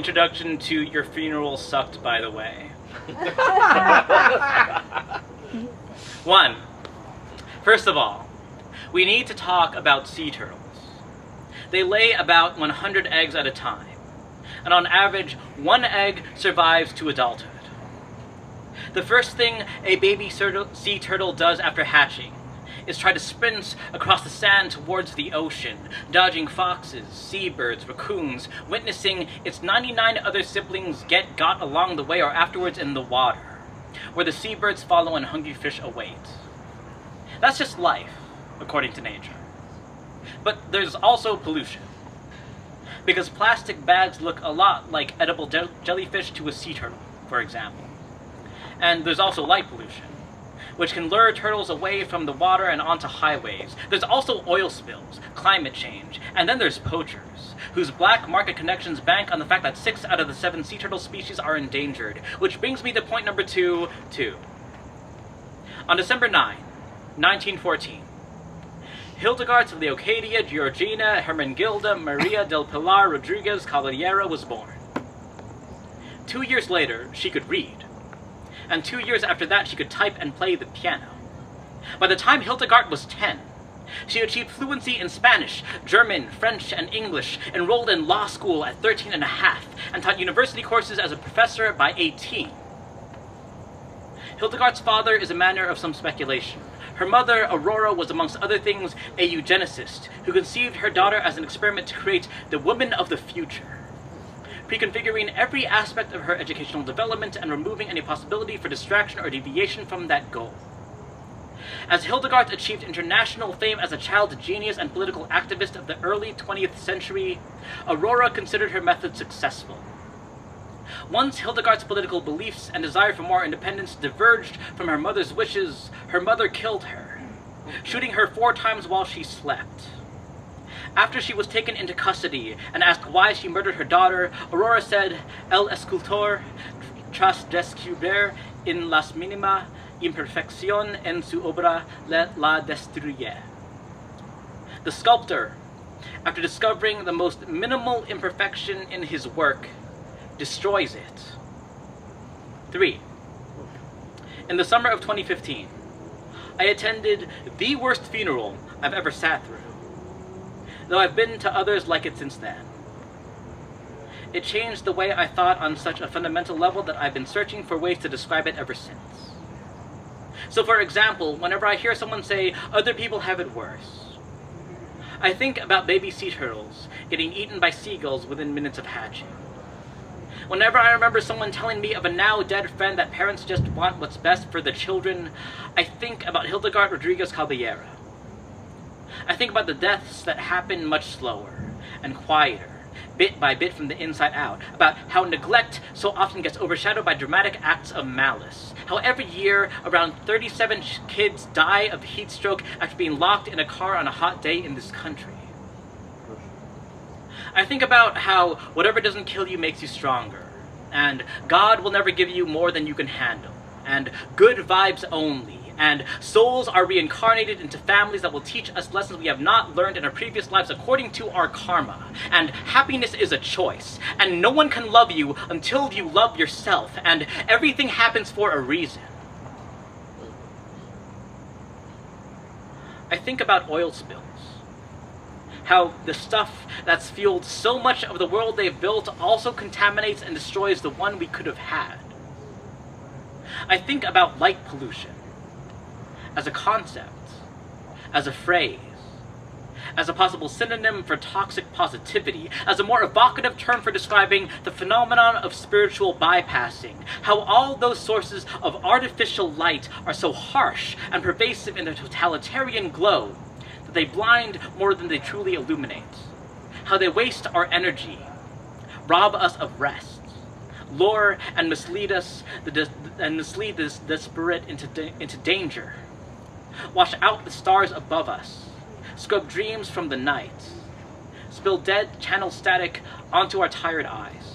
Introduction to Your Funeral Sucked, by the way. 1. First of all, we need to talk about sea turtles. They lay about 100 eggs at a time, and on average, 1 egg survives to adulthood. The first thing a baby sea turtle does after hatching is try to sprint across the sand towards the ocean, dodging foxes, seabirds, raccoons, witnessing its 99 other siblings get got along the way or afterwards in the water, where the seabirds follow and hungry fish await. That's just life, according to nature. But there's also pollution, because plastic bags look a lot like edible jellyfish to a sea turtle, for example. And there's also light pollution, which can lure turtles away from the water and onto highways. There's also oil spills, climate change, and then there's poachers, whose black market connections bank on the fact that 6 out of the 7 sea turtle species are endangered. Which brings me to point number 2. On December 9, 1914, Hildegard of Leocadia Georgina Hermenegilda Maria del Pilar Rodriguez Caballero was born. 2 years later, she could read. And 2 years after that, she could type and play the piano. By the time Hildegard was 10, she achieved fluency in Spanish, German, French, and English, enrolled in law school at 13 and a half, and taught university courses as a professor by 18. Hildegard's father is a matter of some speculation. Her mother, Aurora, was amongst other things a eugenicist, who conceived her daughter as an experiment to create the woman of the future, preconfiguring every aspect of her educational development and removing any possibility for distraction or deviation from that goal. As Hildegard achieved international fame as a child genius and political activist of the early 20th century, Aurora considered her method successful. Once Hildegard's political beliefs and desire for more independence diverged from her mother's wishes, her mother killed her, shooting her 4 times while she slept. After she was taken into custody and asked why she murdered her daughter, Aurora said, "El escultor, tras descubrir en las mínima imperfección en su obra, la destruye." The sculptor, after discovering the most minimal imperfection in his work, destroys it. 3. In the summer of 2015, I attended the worst funeral I've ever sat through, though I've been to others like it since then. It changed the way I thought on such a fundamental level that I've been searching for ways to describe it ever since. So for example, whenever I hear someone say, "Other people have it worse," I think about baby sea turtles getting eaten by seagulls within minutes of hatching. Whenever I remember someone telling me of a now dead friend that parents just want what's best for the children, I think about Hildegard Rodriguez Caballero. I think about the deaths that happen much slower and quieter, bit by bit from the inside out, about how neglect so often gets overshadowed by dramatic acts of malice, how every year around 37 kids die of heat stroke after being locked in a car on a hot day in this country. I think about how whatever doesn't kill you makes you stronger, and God will never give you more than you can handle, and good vibes only, and souls are reincarnated into families that will teach us lessons we have not learned in our previous lives according to our karma, and happiness is a choice, and no one can love you until you love yourself, and everything happens for a reason. I think about oil spills. How the stuff that's fueled so much of the world they've built also contaminates and destroys the one we could have had. I think about light pollution as a concept, as a phrase, as a possible synonym for toxic positivity, as a more evocative term for describing the phenomenon of spiritual bypassing, how all those sources of artificial light are so harsh and pervasive in their totalitarian glow that they blind more than they truly illuminate, how they waste our energy, rob us of rest, lure and mislead us, mislead the desperate into danger, wash out the stars above us, scrub dreams from the night, spill dead channel static onto our tired eyes.